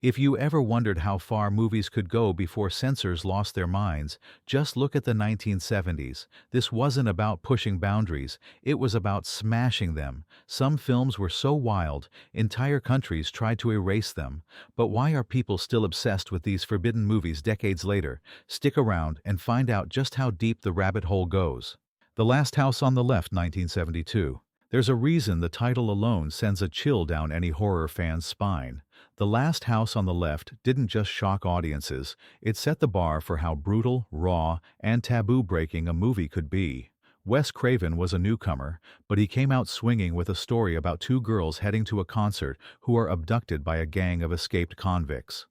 If you ever wondered how far movies could go before censors lost their minds, just look at the 1970s. This wasn't about pushing boundaries, it was about smashing them. Some films were so wild, entire countries tried to erase them. But why are people still obsessed with these forbidden movies decades later? Stick around and find out just how deep the rabbit hole goes. The Last House on the Left, 1972. There's a reason the title alone sends a chill down any horror fan's spine. The Last House on the Left didn't just shock audiences, it set the bar for how brutal, raw, and taboo-breaking a movie could be. Wes Craven was a newcomer, but he came out swinging with a story about two girls heading to a concert who are abducted by a gang of escaped convicts.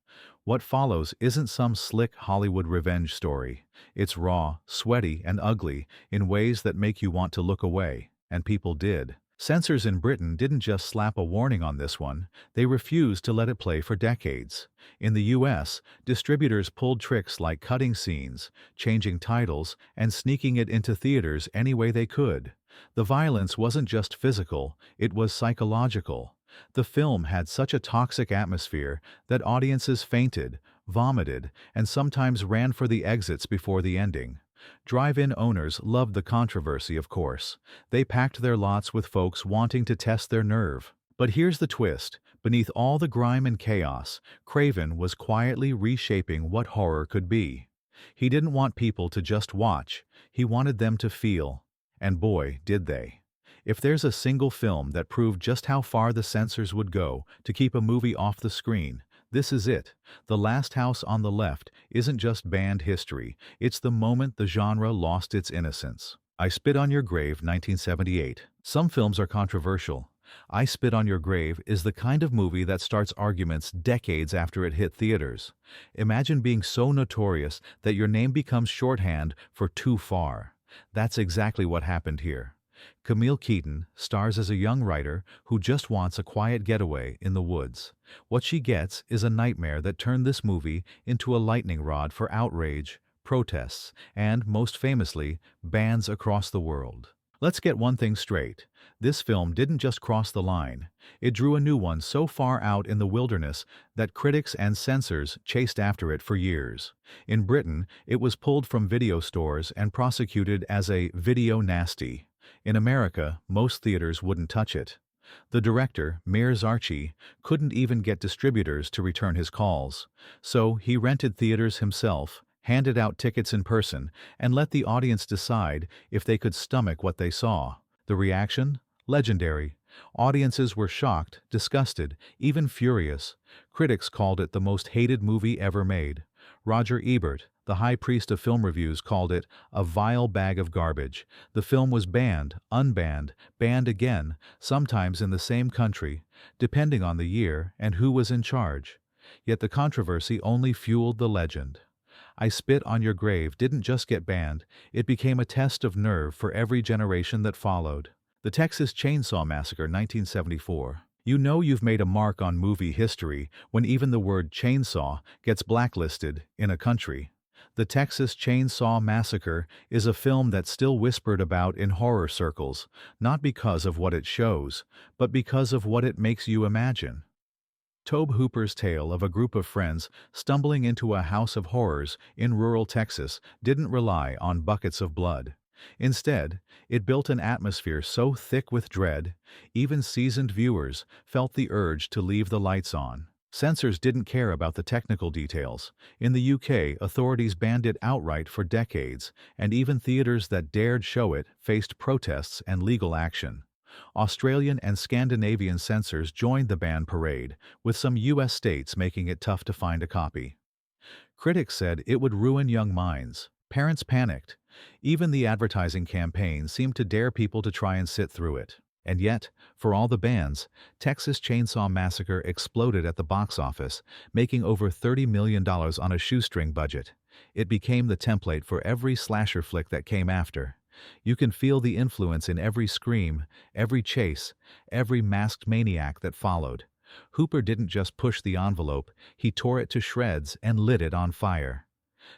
What follows isn't some slick Hollywood revenge story. It's raw, sweaty, and ugly in ways that make you want to look away, and people did. Censors in Britain didn't just slap a warning on this one, they refused to let it play for decades. In the US, distributors pulled tricks like cutting scenes, changing titles, and sneaking it into theaters any way they could. The violence wasn't just physical, it was psychological. The film had such a toxic atmosphere that audiences fainted, vomited, and sometimes ran for the exits before the ending. Drive-in owners loved the controversy, of course. They packed their lots with folks wanting to test their nerve. But here's the twist. Beneath all the grime and chaos, Craven was quietly reshaping what horror could be. He didn't want people to just watch, he wanted them to feel. And boy, did they. If there's a single film that proved just how far the censors would go to keep a movie off the screen, this is it. The Last House on the Left isn't just banned history, it's the moment the genre lost its innocence. I Spit on Your Grave, 1978. Some films are controversial. I Spit on Your Grave is the kind of movie that starts arguments decades after it hit theaters. Imagine being so notorious that your name becomes shorthand for too far. That's exactly what happened here. Camille Keaton stars as a young writer who just wants a quiet getaway in the woods. What she gets is a nightmare that turned this movie into a lightning rod for outrage, protests, and, most famously, bans across the world. Let's get one thing straight. This film didn't just cross the line. It drew a new one so far out in the wilderness that critics and censors chased after it for years. In Britain, it was pulled from video stores and prosecuted as a video nasty. In America, most theaters wouldn't touch it. The director, Mears Archie, couldn't even get distributors to return his calls. So he rented theaters himself, handed out tickets in person, and let the audience decide if they could stomach what they saw. The reaction? Legendary. Audiences were shocked, disgusted, even furious. Critics called it the most hated movie ever made. Roger Ebert, the high priest of film reviews, called it a vile bag of garbage. The film was banned, unbanned, banned again, sometimes in the same country, depending on the year and who was in charge. Yet the controversy only fueled the legend. I Spit on Your Grave didn't just get banned, it became a test of nerve for every generation that followed. The Texas Chainsaw Massacre, 1974. You know you've made a mark on movie history when even the word chainsaw gets blacklisted in a country. The Texas Chainsaw Massacre is a film that's still whispered about in horror circles, not because of what it shows, but because of what it makes you imagine. Tobe Hooper's tale of a group of friends stumbling into a house of horrors in rural Texas didn't rely on buckets of blood. Instead, it built an atmosphere so thick with dread, even seasoned viewers felt the urge to leave the lights on. Censors didn't care about the technical details. In the UK, authorities banned it outright for decades, and even theaters that dared show it faced protests and legal action. Australian and Scandinavian censors joined the ban parade, with some US states making it tough to find a copy. Critics said it would ruin young minds. Parents panicked. Even the advertising campaign seemed to dare people to try and sit through it. And yet, for all the bans, Texas Chainsaw Massacre exploded at the box office, making over $30 million on a shoestring budget. It became the template for every slasher flick that came after. You can feel the influence in every scream, every chase, every masked maniac that followed. Hooper didn't just push the envelope, he tore it to shreds and lit it on fire.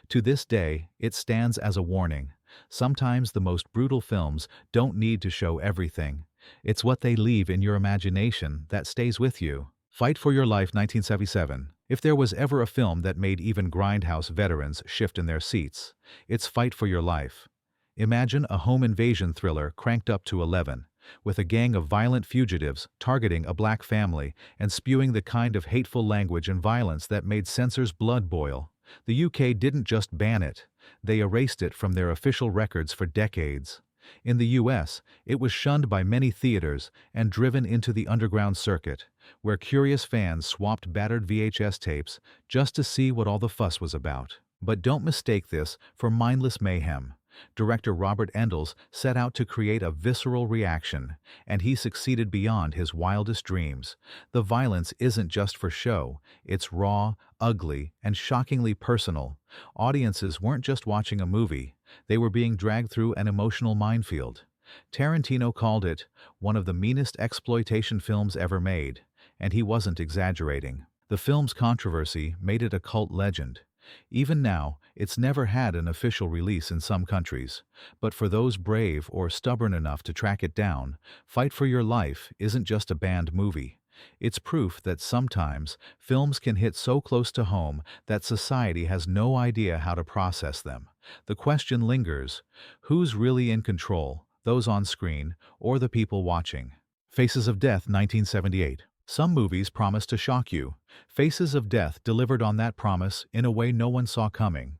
To this day, it stands as a warning. Sometimes the most brutal films don't need to show everything. It's what they leave in your imagination that stays with you. Fight for Your Life, 1977. If there was ever a film that made even Grindhouse veterans shift in their seats, it's Fight for Your Life. Imagine a home invasion thriller cranked up to 11, with a gang of violent fugitives targeting a black family and spewing the kind of hateful language and violence that made censors' blood boil. The UK didn't just ban it, they erased it from their official records for decades. In the US, it was shunned by many theaters and driven into the underground circuit, where curious fans swapped battered VHS tapes just to see what all the fuss was about. But don't mistake this for mindless mayhem. Director Robert Endles set out to create a visceral reaction, and he succeeded beyond his wildest dreams. The violence isn't just for show, it's raw, ugly, and shockingly personal. Audiences weren't just watching a movie, they were being dragged through an emotional minefield. Tarantino called it one of the meanest exploitation films ever made, and he wasn't exaggerating. The film's controversy made it a cult legend. Even now, it's never had an official release in some countries, but for those brave or stubborn enough to track it down, Fight for Your Life isn't just a banned movie. It's proof that sometimes films can hit so close to home that society has no idea how to process them. The question lingers: who's really in control, those on screen or the people watching? Faces of Death, 1978. Some movies promise to shock you. Faces of Death delivered on that promise in a way no one saw coming.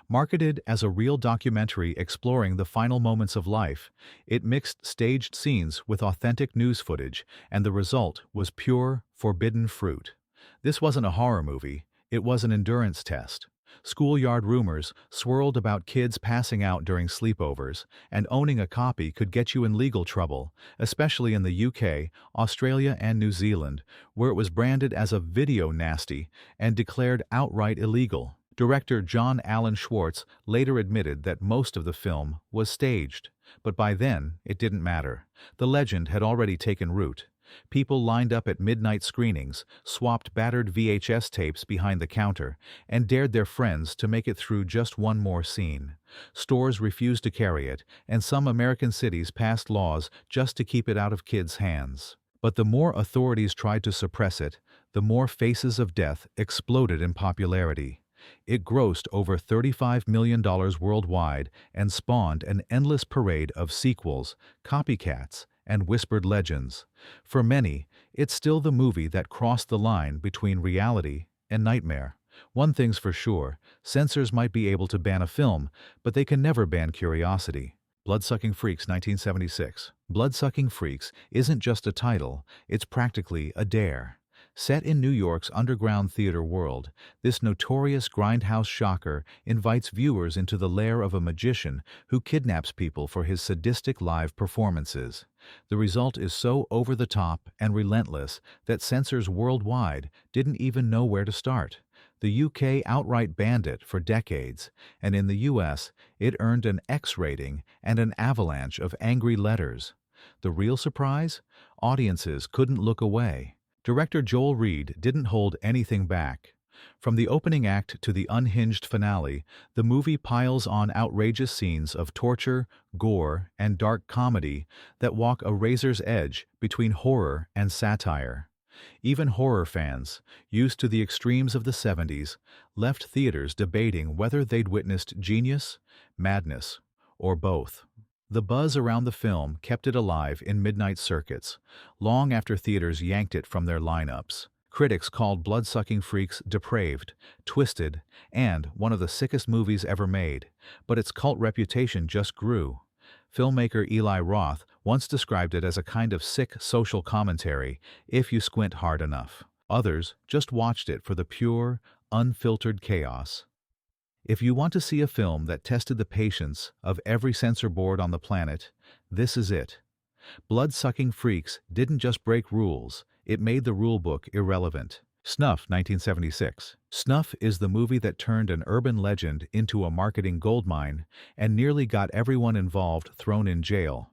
Marketed as a real documentary exploring the final moments of life, it mixed staged scenes with authentic news footage, and the result was pure, forbidden fruit. This wasn't a horror movie, it was an endurance test. Schoolyard rumors swirled about kids passing out during sleepovers, and owning a copy could get you in legal trouble, especially in the UK, Australia, and New Zealand, where it was branded as a video nasty and declared outright illegal. Director John Alan Schwartz later admitted that most of the film was staged, but by then it didn't matter. The legend had already taken root. People lined up at midnight screenings, swapped battered VHS tapes behind the counter, and dared their friends to make it through just one more scene. Stores refused to carry it, and some American cities passed laws just to keep it out of kids' hands. But the more authorities tried to suppress it, the more Faces of Death exploded in popularity. It grossed over $35 million worldwide and spawned an endless parade of sequels, copycats, and whispered legends. For many, it's still the movie that crossed the line between reality and nightmare. One thing's for sure, censors might be able to ban a film, but they can never ban curiosity. Bloodsucking Freaks, 1976. Bloodsucking Freaks isn't just a title, it's practically a dare. Set in New York's underground theater world, this notorious Grindhouse shocker invites viewers into the lair of a magician who kidnaps people for his sadistic live performances. The result is so over-the-top and relentless that censors worldwide didn't even know where to start. The UK outright banned it for decades, and in the US, it earned an X rating and an avalanche of angry letters. The real surprise? Audiences couldn't look away. Director Joel Reed didn't hold anything back. From the opening act to the unhinged finale, the movie piles on outrageous scenes of torture, gore, and dark comedy that walk a razor's edge between horror and satire. Even horror fans, used to the extremes of the 70s, left theaters debating whether they'd witnessed genius, madness, or both. The buzz around the film kept it alive in midnight circuits, long after theaters yanked it from their lineups. Critics called Bloodsucking Freaks depraved, twisted, and one of the sickest movies ever made, but its cult reputation just grew. Filmmaker Eli Roth once described it as a kind of sick social commentary if you squint hard enough. Others just watched it for the pure, unfiltered chaos. If you want to see a film that tested the patience of every censor board on the planet, this is it. Blood-Sucking Freaks didn't just break rules, it made the rulebook irrelevant. Snuff, 1976. Snuff is the movie that turned an urban legend into a marketing goldmine and nearly got everyone involved thrown in jail.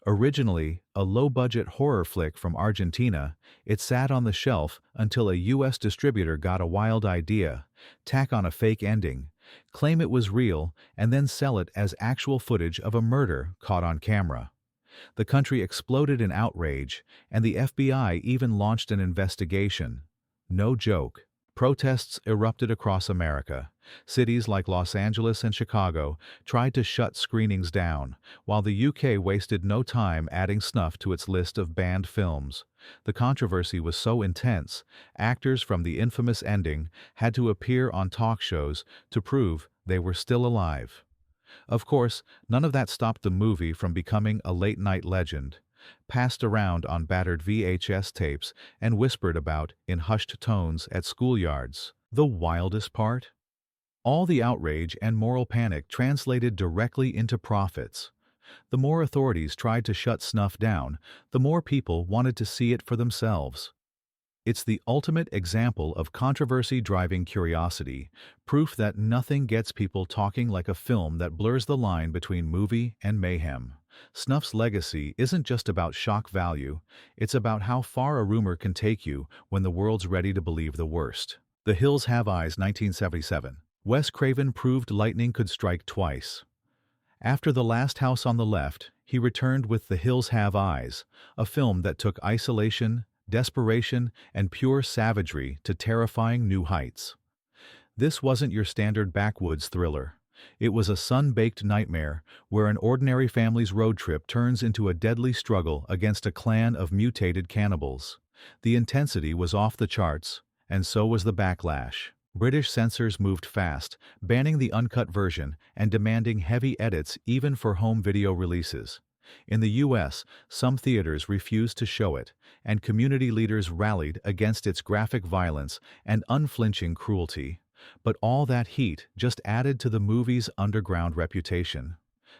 Originally a low-budget horror flick from Argentina, it sat on the shelf until a U.S. distributor got a wild idea: tack on a fake ending, claim it was real, and then sell it as actual footage of a murder caught on camera. The country exploded in outrage, and the FBI even launched an investigation. No joke. Protests erupted across America. Cities like Los Angeles and Chicago tried to shut screenings down, while the UK wasted no time adding snuff to its list of banned films. The controversy was so intense, actors from the infamous ending had to appear on talk shows to prove they were still alive. Of course, none of that stopped the movie from becoming a late-night legend, passed around on battered VHS tapes and whispered about in hushed tones at schoolyards. The wildest part? All the outrage and moral panic translated directly into profits. The more authorities tried to shut snuff down, the more people wanted to see it for themselves. It's the ultimate example of controversy driving curiosity, proof that nothing gets people talking like a film that blurs the line between movie and mayhem. Snuff's legacy isn't just about shock value, it's about how far a rumor can take you when the world's ready to believe the worst. The Hills Have Eyes, 1977. Wes Craven proved lightning could strike twice. After The Last House on the Left, he returned with The Hills Have Eyes, a film that took isolation, desperation, and pure savagery to terrifying new heights. This wasn't your standard backwoods thriller. It was a sun-baked nightmare where an ordinary family's road trip turns into a deadly struggle against a clan of mutated cannibals. The intensity was off the charts, and so was the backlash. British censors moved fast, banning the uncut version and demanding heavy edits even for home video releases. In the U.S., some theaters refused to show it, and community leaders rallied against its graphic violence and unflinching cruelty. But all that heat just added to the movie's underground reputation.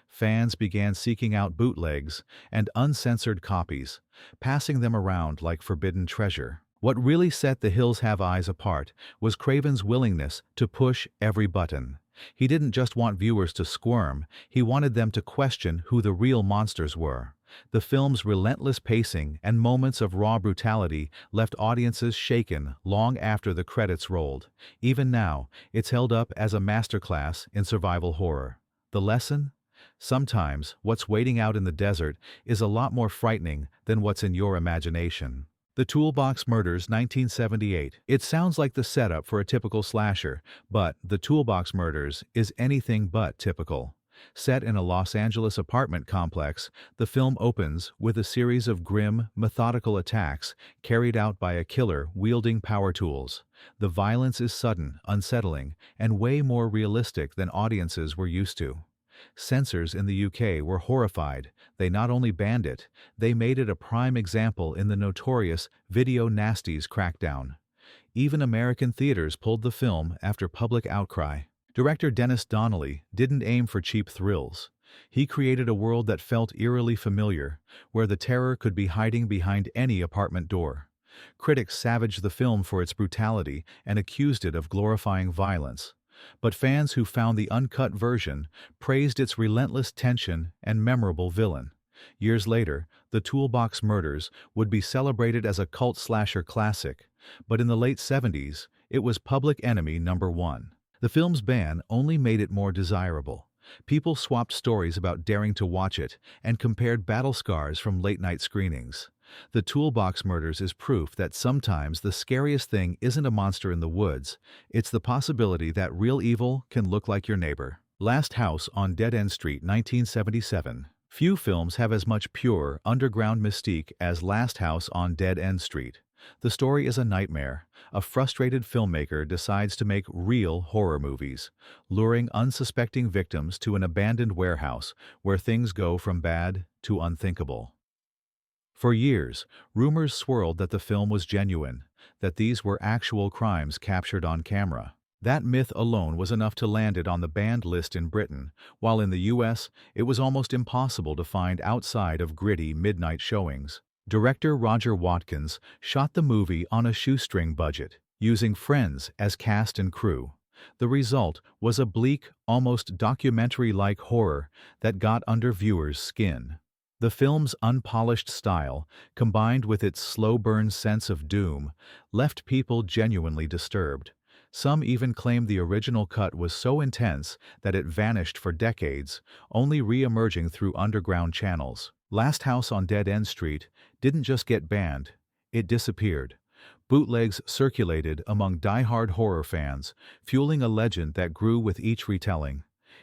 Fans began seeking out bootlegs and uncensored copies, passing them around like forbidden treasure. What really set The Hills Have Eyes apart was Craven's willingness to push every button. He didn't just want viewers to squirm, he wanted them to question who the real monsters were. The film's relentless pacing and moments of raw brutality left audiences shaken long after the credits rolled. Even now, it's held up as a masterclass in survival horror. The lesson? Sometimes, what's waiting out in the desert is a lot more frightening than what's in your imagination. The Toolbox Murders, 1978. It sounds like the setup for a typical slasher, but The Toolbox Murders is anything but typical. Set in a Los Angeles apartment complex, the film opens with a series of grim, methodical attacks carried out by a killer wielding power tools. The violence is sudden, unsettling, and way more realistic than audiences were used to. Censors in the UK were horrified. They not only banned it, they made it a prime example in the notorious Video Nasties crackdown. Even American theaters pulled the film after public outcry. Director Dennis Donnelly didn't aim for cheap thrills. He created a world that felt eerily familiar, where the terror could be hiding behind any apartment door. Critics savaged the film for its brutality and accused it of glorifying violence. But fans who found the uncut version praised its relentless tension and memorable villain. Years later, The Toolbox Murders would be celebrated as a cult slasher classic, but in the late 70s, it was public enemy number one. The film's ban only made it more desirable. People swapped stories about daring to watch it and compared battle scars from late-night screenings. The Toolbox Murders is proof that sometimes the scariest thing isn't a monster in the woods, it's the possibility that real evil can look like your neighbor. Last House on Dead End Street, 1977. Few films have as much pure, underground mystique as Last House on Dead End Street. The story is a nightmare. A frustrated filmmaker decides to make real horror movies, luring unsuspecting victims to an abandoned warehouse where things go from bad to unthinkable. For years, rumors swirled that the film was genuine, that these were actual crimes captured on camera. That myth alone was enough to land it on the banned list in Britain, while in the US, it was almost impossible to find outside of gritty midnight showings. Director Roger Watkins shot the movie on a shoestring budget, using friends as cast and crew. The result was a bleak, almost documentary-like horror that got under viewers' skin. The film's unpolished style, combined with its slow-burn sense of doom, left people genuinely disturbed. Some even claimed the original cut was so intense that it vanished for decades, only re-emerging through underground channels. Last House on Dead End Street didn't just get banned, it disappeared. Bootlegs circulated among die-hard horror fans, fueling a legend that grew with each retelling.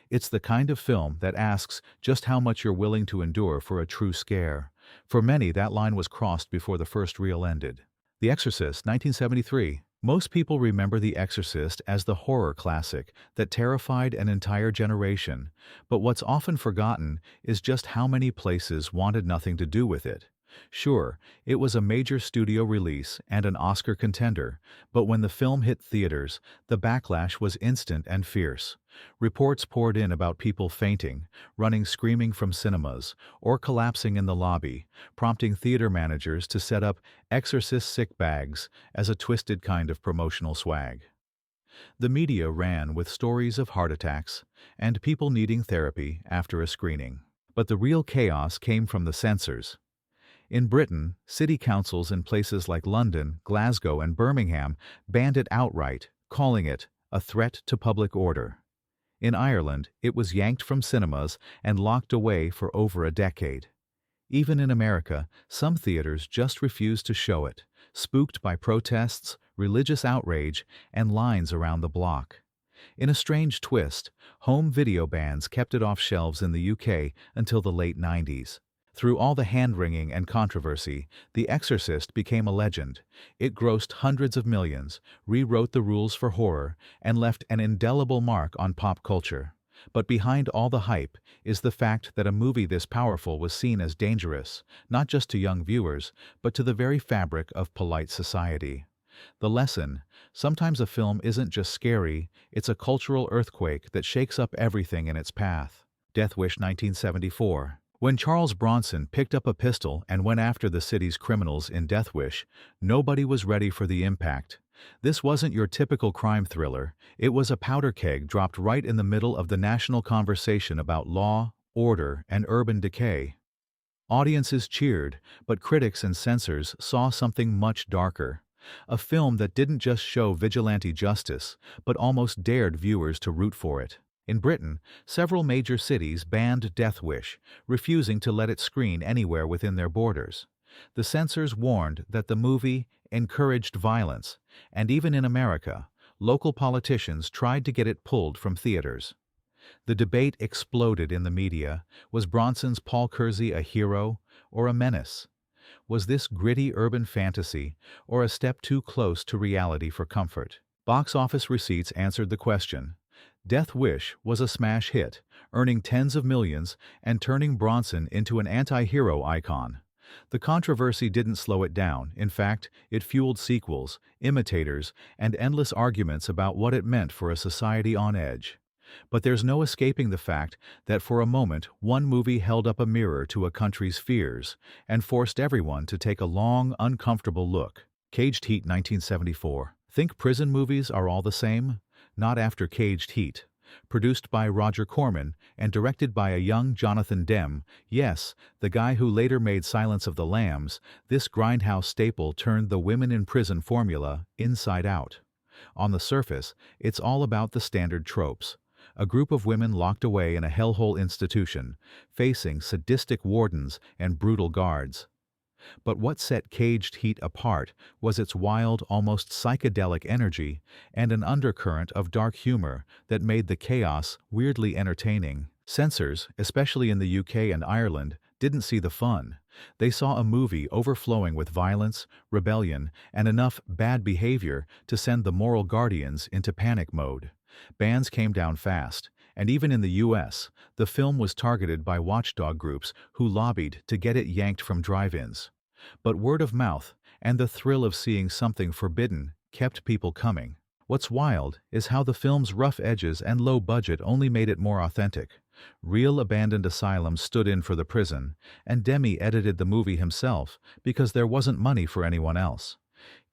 It's the kind of film that asks just how much you're willing to endure for a true scare. For many, that line was crossed before the first reel ended. The Exorcist, 1973. Most people remember The Exorcist as the horror classic that terrified an entire generation, but what's often forgotten is just how many places wanted nothing to do with it. Sure, it was a major studio release and an Oscar contender, but when the film hit theaters, the backlash was instant and fierce. Reports poured in about people fainting, running screaming from cinemas, or collapsing in the lobby, prompting theater managers to set up exorcist sick bags as a twisted kind of promotional swag. The media ran with stories of heart attacks and people needing therapy after a screening. But the real chaos came from the censors. In Britain, city councils in places like London, Glasgow, and Birmingham banned it outright, calling it a threat to public order. In Ireland, it was yanked from cinemas and locked away for over a decade. Even in America, some theaters just refused to show it, spooked by protests, religious outrage, and lines around the block. In a strange twist, home video bans kept it off shelves in the UK until the late 90s. Through all the hand-wringing and controversy, The Exorcist became a legend. It grossed hundreds of millions, rewrote the rules for horror, and left an indelible mark on pop culture. But behind all the hype is the fact that a movie this powerful was seen as dangerous, not just to young viewers, but to the very fabric of polite society. The lesson: sometimes a film isn't just scary, it's a cultural earthquake that shakes up everything in its path. Death Wish, 1974. When Charles Bronson picked up a pistol and went after the city's criminals in Death Wish, nobody was ready for the impact. This wasn't your typical crime thriller, it was a powder keg dropped right in the middle of the national conversation about law, order, and urban decay. Audiences cheered, but critics and censors saw something much darker. A film that didn't just show vigilante justice, but almost dared viewers to root for it. In Britain, several major cities banned Death Wish, refusing to let it screen anywhere within their borders. The censors warned that the movie encouraged violence, and even in America, local politicians tried to get it pulled from theaters. The debate exploded in the media. Was Bronson's Paul Kersey a hero or a menace? Was this gritty urban fantasy or a step too close to reality for comfort? Box office receipts answered the question. Death Wish was a smash hit, earning tens of millions and turning Bronson into an anti-hero icon. The controversy didn't slow it down. In fact, it fueled sequels, imitators, and endless arguments about what it meant for a society on edge. But there's no escaping the fact that for a moment one movie held up a mirror to a country's fears and forced everyone to take a long, uncomfortable look. Caged Heat, 1974. Think prison movies are all the same? Not after Caged Heat. Produced by Roger Corman and directed by a young Jonathan Demme, yes, the guy who later made Silence of the Lambs, this Grindhouse staple turned the women in prison formula inside out. On the surface, it's all about the standard tropes. A group of women locked away in a hellhole institution, facing sadistic wardens and brutal guards. But what set Caged Heat apart was its wild, almost psychedelic energy and an undercurrent of dark humor that made the chaos weirdly entertaining. Censors, especially in the UK and Ireland, didn't see the fun. They saw a movie overflowing with violence, rebellion, and enough bad behavior to send the moral guardians into panic mode. Bans came down fast, and even in the US, the film was targeted by watchdog groups who lobbied to get it yanked from drive-ins. But word of mouth and the thrill of seeing something forbidden kept people coming. What's wild is how the film's rough edges and low budget only made it more authentic. Real abandoned asylums stood in for the prison, and Demme edited the movie himself because there wasn't money for anyone else.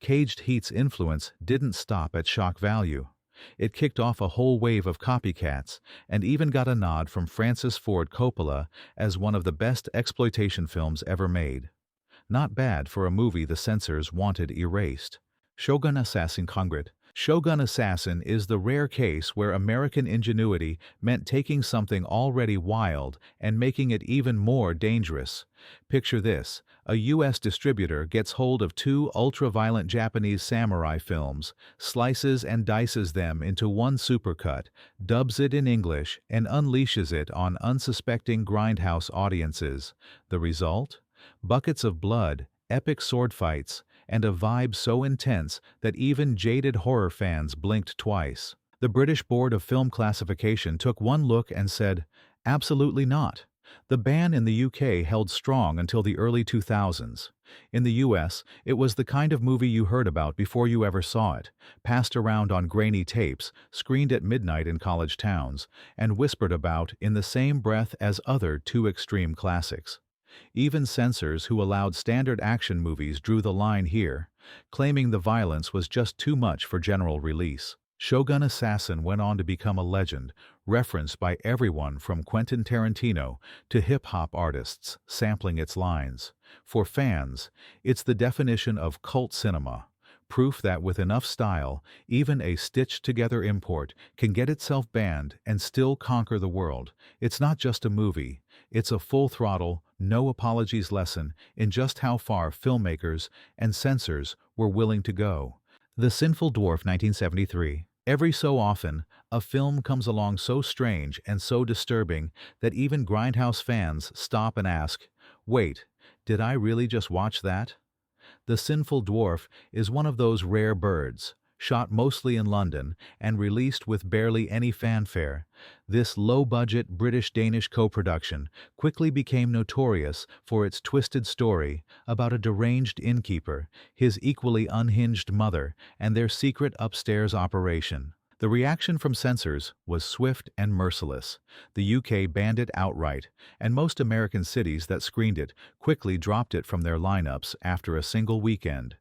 Caged Heat's influence didn't stop at shock value. It kicked off a whole wave of copycats and even got a nod from Francis Ford Coppola as one of the best exploitation films ever made. Not bad for a movie the censors wanted erased. Shogun Assassin Congrad, Shogun Assassin is the rare case where American ingenuity meant taking something already wild and making it even more dangerous. Picture this: a U.S. distributor gets hold of two ultra-violent Japanese samurai films, slices and dices them into one supercut, dubs it in English, and unleashes it on unsuspecting Grindhouse audiences. The result? Buckets of blood, epic sword fights, and a vibe so intense that even jaded horror fans blinked twice. The British Board of Film Classification took one look and said, "Absolutely not." The ban in the UK held strong until the early 2000s. In the US, it was the kind of movie you heard about before you ever saw it, passed around on grainy tapes, screened at midnight in college towns, and whispered about in the same breath as other too extreme classics. Even censors who allowed standard action movies drew the line here, claiming the violence was just too much for general release. Shogun Assassin went on to become a legend, referenced by everyone from Quentin Tarantino to hip-hop artists sampling its lines. For fans, it's the definition of cult cinema, proof that with enough style, even a stitched-together import can get itself banned and still conquer the world. It's not just a movie, it's a full-throttle, no-apologies lesson in just how far filmmakers and censors were willing to go. The Sinful Dwarf, 1973. Every so often, a film comes along so strange and so disturbing that even Grindhouse fans stop and ask, "Wait, did I really just watch that?" The Sinful Dwarf is one of those rare birds, shot mostly in London and released with barely any fanfare. This low-budget British-Danish co-production quickly became notorious for its twisted story about a deranged innkeeper, his equally unhinged mother, and their secret upstairs operation. The reaction from censors was swift and merciless. The UK banned it outright, and most American cities that screened it quickly dropped it from their lineups after a single weekend.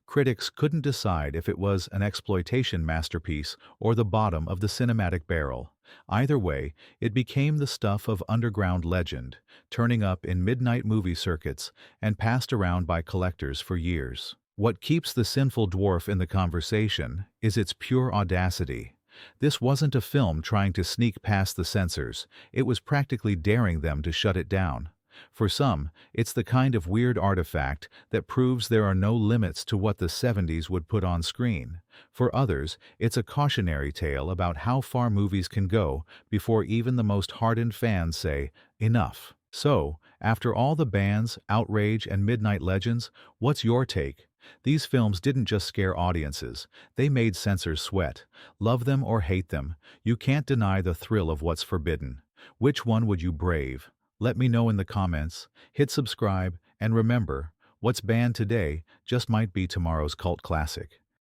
Critics couldn't decide if it was an exploitation masterpiece or the bottom of the cinematic barrel. Either way, it became the stuff of underground legend, turning up in midnight movie circuits and passed around by collectors for years. What keeps The Sinful Dwarf in the conversation is its pure audacity. This wasn't a film trying to sneak past the censors, it was practically daring them to shut it down. For some, it's the kind of weird artifact that proves there are no limits to what the 70s would put on screen. For others, it's a cautionary tale about how far movies can go before even the most hardened fans say, "Enough." So, after all the bans, outrage, and midnight legends, what's your take? These films didn't just scare audiences, they made censors sweat. Love them or hate them, you can't deny the thrill of what's forbidden. Which one would you brave? Let me know in the comments, hit subscribe, and remember, what's banned today just might be tomorrow's cult classic.